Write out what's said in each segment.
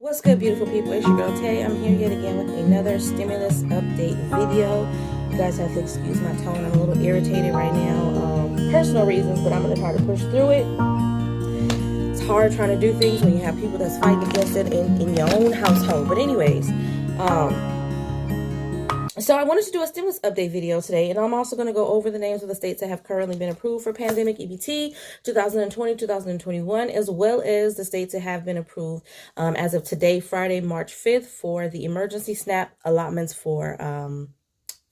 What's good, beautiful people? It's your girl Tay. I'm here yet again with another stimulus update video. You guys have to excuse my tone. I'm a little irritated right now. Personal reasons, but I'm going to try to push through it. It's hard trying to do things when you have people that's fighting against it in your own household. But anyways, so I wanted to do a stimulus update video today, and I'm also going to go over the names of the states that have currently been approved for pandemic EBT 2020, 2021, as well as the states that have been approved as of today, Friday, March 5th, for the emergency SNAP allotments for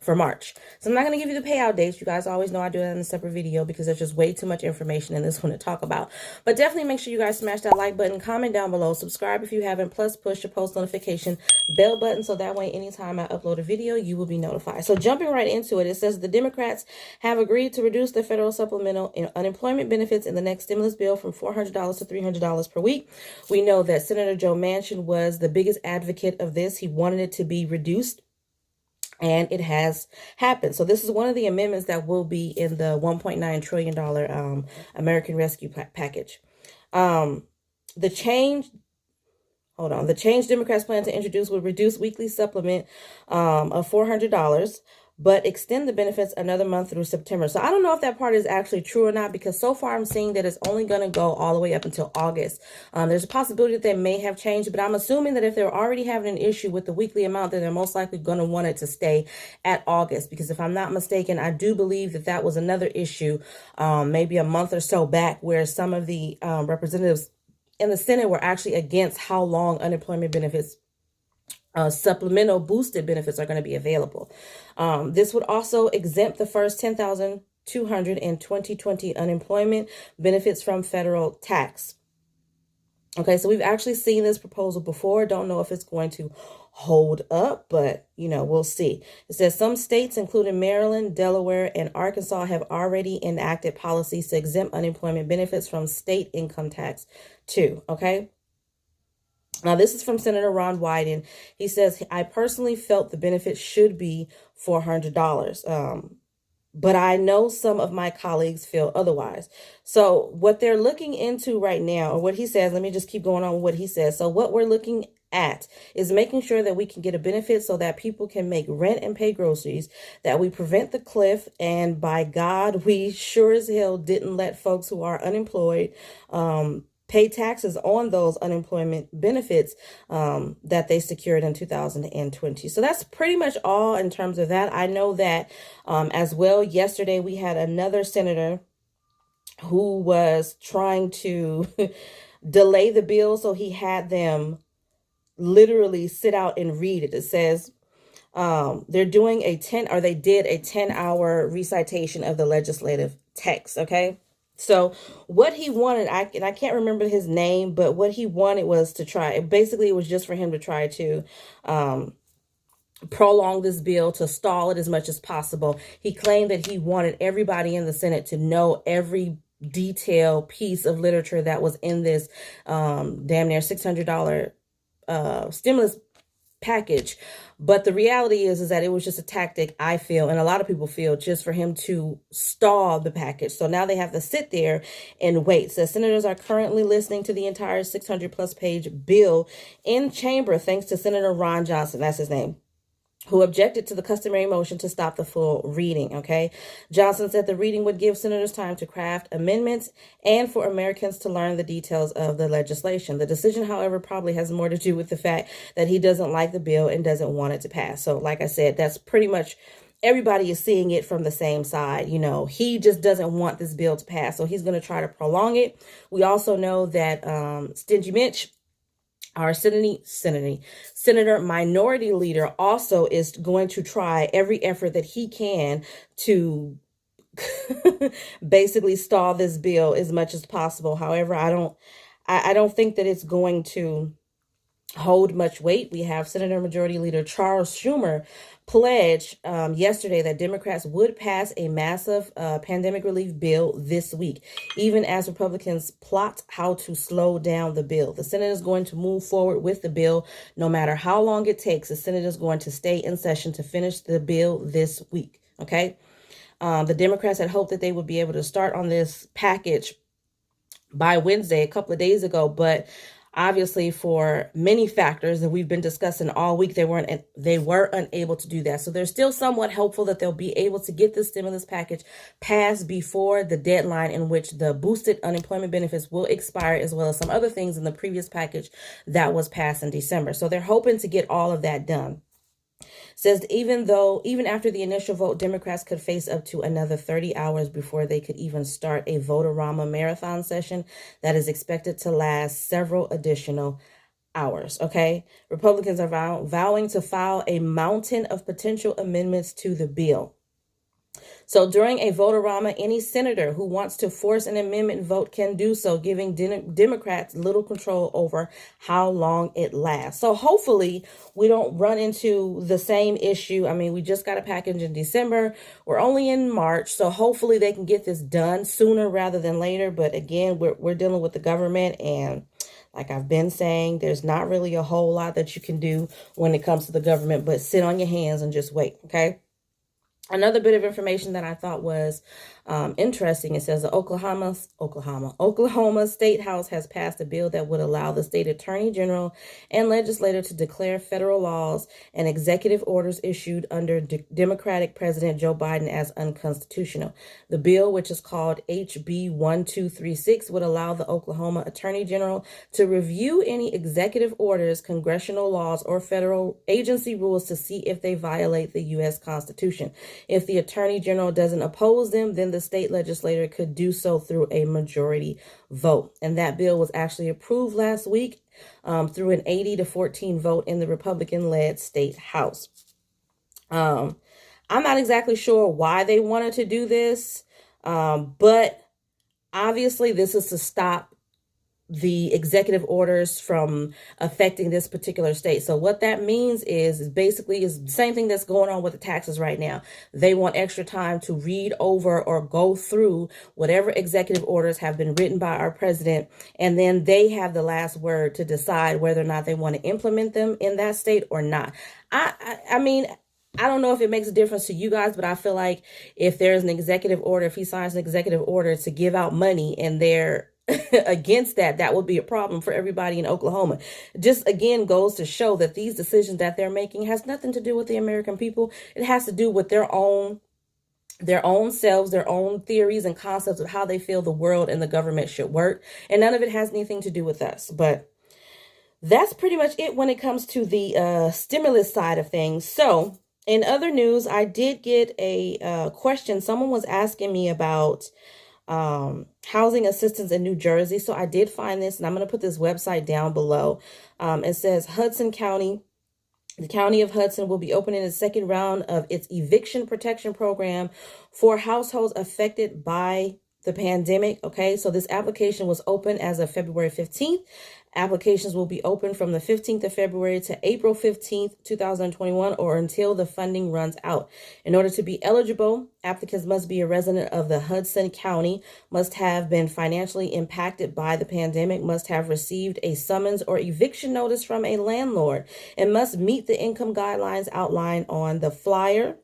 March. So I'm not going to give you the payout dates. You guys always know I do that in a separate video because there's just way too much information in this one to talk about. But definitely make sure you guys smash that like button, comment down below, subscribe if you haven't, plus push the post notification bell button so that way anytime I upload a video, you will be notified. So jumping right into it, it says the Democrats have agreed to reduce the federal supplemental unemployment benefits in the next stimulus bill from $400 to $300 per week. We know that Senator Joe Manchin was the biggest advocate of this. He wanted it to be reduced, and it has happened. So this is one of the amendments that will be in the $1.9 trillion American Rescue Package. The change Democrats plan to introduce will reduce weekly supplement of $400, but extend the benefits another month through September. So I don't know if that part is actually true or not, because so far I'm seeing that it's only going to go all the way up until August. There's a possibility that they may have changed, but I'm assuming that if they're already having an issue with the weekly amount, then they're most likely going to want it to stay at August, because if I'm not mistaken, I do believe that that was another issue maybe a month or so back, where some of the representatives in the Senate were actually against how long unemployment benefits supplemental boosted benefits are going to be available. This would also exempt the first 10,200 in 2020 unemployment benefits from federal tax. Okay, so we've actually seen this proposal before. Don't know if it's going to hold up, but we'll see. It says some states, including Maryland, Delaware, and Arkansas, have already enacted policies to exempt unemployment benefits from state income tax too. Okay. Now, this is from Senator Ron Wyden. He says, I personally felt the benefit should be $400. But I know some of my colleagues feel otherwise. So what they're looking into right now, or what he says, let me just keep going on with what he says. So what we're looking at is making sure that we can get a benefit so that people can make rent and pay groceries, that we prevent the cliff. And by God, we sure as hell didn't let folks who are unemployed pay taxes on those unemployment benefits that they secured in 2020. So that's pretty much all in terms of that. I know that as well, yesterday we had another senator who was trying to delay the bill. So he had them literally sit out and read it. It says they're doing they did a 10-hour recitation of the legislative text. Okay. So what he wanted, I can't remember his name, but what he wanted was to try, basically it was just for him to try to prolong this bill, to stall it as much as possible. He claimed that he wanted everybody in the Senate to know every detailed piece of literature that was in this damn near $600 stimulus package. But the reality is that it was just a tactic, I feel, and a lot of people feel, just for him to stall the package. So now they have to sit there and wait. So senators are currently listening to the entire 600+ page bill in chamber, thanks to Senator Ron Johnson, that's his name, who objected to the customary motion to stop the full reading. Okay. Johnson said the reading would give senators time to craft amendments and for Americans to learn the details of the legislation. The decision, however, probably has more to do with the fact that he doesn't like the bill and doesn't want it to pass. So like I said, that's pretty much, everybody is seeing it from the same side. He just doesn't want this bill to pass. So he's going to try to prolong it. We also know that Stingy Mitch, our Senator Minority Leader, also is going to try every effort that he can to basically stall this bill as much as possible. However, I don't think that it's going to hold much weight. We have Senator Majority Leader Charles Schumer pledge yesterday that Democrats would pass a massive pandemic relief bill this week, even as Republicans plot how to slow down the bill. The Senate is going to move forward with the bill no matter how long it takes. The Senate is going to stay in session to finish the bill this week. Okay. The Democrats had hoped that they would be able to start on this package by Wednesday, a couple of days ago, but Obviously, for many factors that we've been discussing all week, they were unable to do that. So they're still somewhat hopeful that they'll be able to get this stimulus package passed before the deadline in which the boosted unemployment benefits will expire, as well as some other things in the previous package that was passed in December. So they're hoping to get all of that done. Says even after the initial vote, Democrats could face up to another 30 hours before they could even start a vote-a-rama marathon session that is expected to last several additional hours. Okay, Republicans are vowing to file a mountain of potential amendments to the bill. So during a vote-a-rama, any senator who wants to force an amendment vote can do so, giving Democrats little control over how long it lasts. So hopefully we don't run into the same issue. I mean, we just got a package in December. We're only in March. So hopefully they can get this done sooner rather than later. But again, we're dealing with the government, and like I've been saying, there's not really a whole lot that you can do when it comes to the government, but sit on your hands and just wait. Okay. Another bit of information that I thought was interesting. It says the Oklahoma State House has passed a bill that would allow the state attorney general and legislator to declare federal laws and executive orders issued under Democratic President Joe Biden as unconstitutional. The bill, which is called HB 1236, would allow the Oklahoma attorney general to review any executive orders, congressional laws, or federal agency rules to see if they violate the U.S. Constitution. If the attorney general doesn't oppose them, then the state legislature could do so through a majority vote. And that bill was actually approved last week through an 80-14 vote in the Republican-led state House. I'm not exactly sure why they wanted to do this, but obviously this is to stop the executive orders from affecting this particular state. So what that means is basically the same thing that's going on with the taxes right now. They want extra time to read over or go through whatever executive orders have been written by our president, and then they have the last word to decide whether or not they want to implement them in that state or not. I mean, I don't know if it makes a difference to you guys, but I feel like if there's an executive order, if he signs an executive order to give out money and they're against that, that would be a problem for everybody in Oklahoma. Just again goes to show that these decisions that they're making has nothing to do with the American people. It has to do with their own selves, their own theories and concepts of how they feel the world and the government should work. And none of it has anything to do with us. But that's pretty much it when it comes to the stimulus side of things. So in other news, I did get a question. Someone was asking me about housing assistance in New Jersey. So I did find this, and I'm going to put this website down below. It says Hudson County. The County of Hudson will be opening a second round of its eviction protection program for households affected by the pandemic. Okay, so this application was open as of February 15th. Applications will be open from the 15th of February to April 15th, 2021, or until the funding runs out. In order to be eligible, applicants must be a resident of the Hudson County, must have been financially impacted by the pandemic, must have received a summons or eviction notice from a landlord, and must meet the income guidelines outlined on the flyer,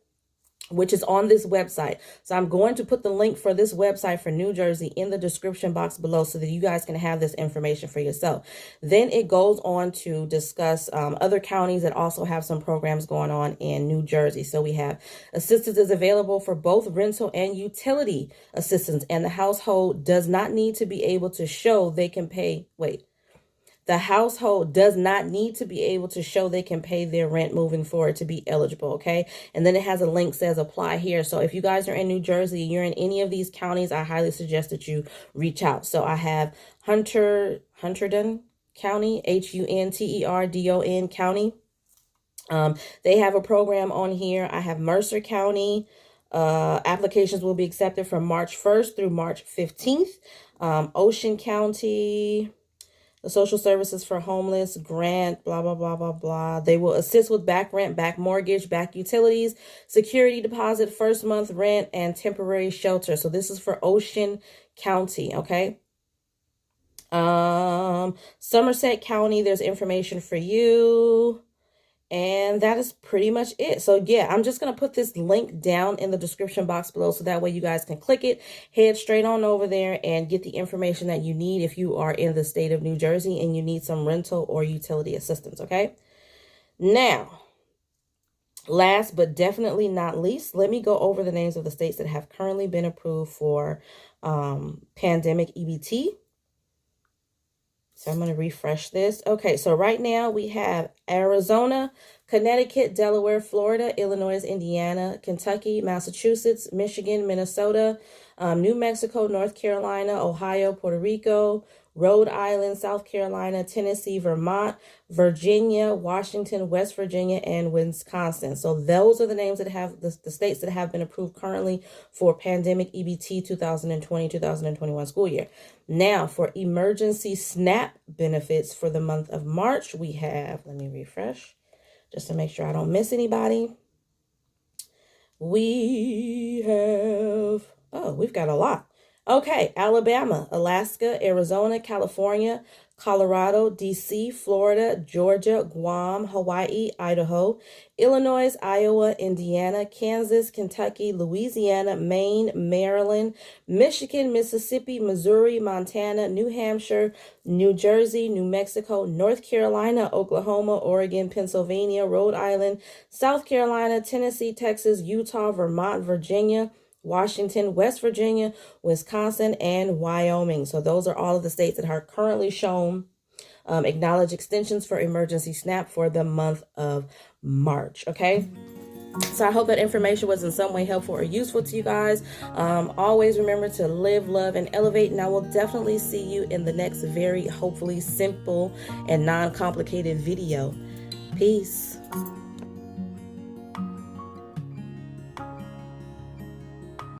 which is on this website. So I'm going to put the link for this website for New Jersey in the description box below so that you guys can have this information for yourself. Then it goes on to discuss other counties that also have some programs going on in New Jersey. So we have assistance is available for both rental and utility assistance, and the household does not need to be able to show they can pay. The household does not need to be able to show they can pay their rent moving forward to be eligible, okay? And then it has a link says apply here. So if you guys are in New Jersey, you're in any of these counties, I highly suggest that you reach out. So I have Hunterdon County, Hunterdon County. They have a program on here. I have Mercer County. Applications will be accepted from March 1st through March 15th. Ocean County, the social services for homeless grant, blah, blah, blah, blah, blah. They will assist with back rent, back mortgage, back utilities, security deposit, first month rent, and temporary shelter. So this is for Ocean County, okay? Somerset County, there's information for you. And that is pretty much it. So yeah, I'm just going to put this link down in the description box below so that way you guys can click it, head straight on over there and get the information that you need if you are in the state of New Jersey and you need some rental or utility assistance, okay? Now, last but definitely not least, let me go over the names of the states that have currently been approved for pandemic EBT. So I'm going to refresh this. Okay, so right now we have Arizona, Connecticut, Delaware, Florida, Illinois, Indiana, Kentucky, Massachusetts, Michigan, Minnesota, New Mexico, North Carolina, Ohio, Puerto Rico, Rhode Island, South Carolina, Tennessee, Vermont, Virginia, Washington, West Virginia, and Wisconsin. So those are the names that have the states that have been approved currently for pandemic EBT 2020-2021 school year. Now for emergency SNAP benefits for the month of March, we have, let me refresh just to make sure I don't miss anybody. We have, oh, we've got a lot. Okay, Alabama, Alaska, Arizona, California, Colorado, D.C., Florida, Georgia, Guam, Hawaii, Idaho, Illinois, Iowa, Indiana, Kansas, Kentucky, Louisiana, Maine, Maryland, Michigan, Mississippi, Missouri, Montana, New Hampshire, New Jersey, New Mexico, North Carolina, Oklahoma, Oregon, Pennsylvania, Rhode Island, South Carolina, Tennessee, Texas, Utah, Vermont, Virginia, Washington, West Virginia, Wisconsin, and Wyoming. So those are all of the states that are currently shown acknowledged extensions for emergency SNAP for the month of March. Okay. So I hope that information was in some way helpful or useful to you guys. Always remember to live, love, and elevate. And I will definitely see you in the next very hopefully simple and non-complicated video. Peace.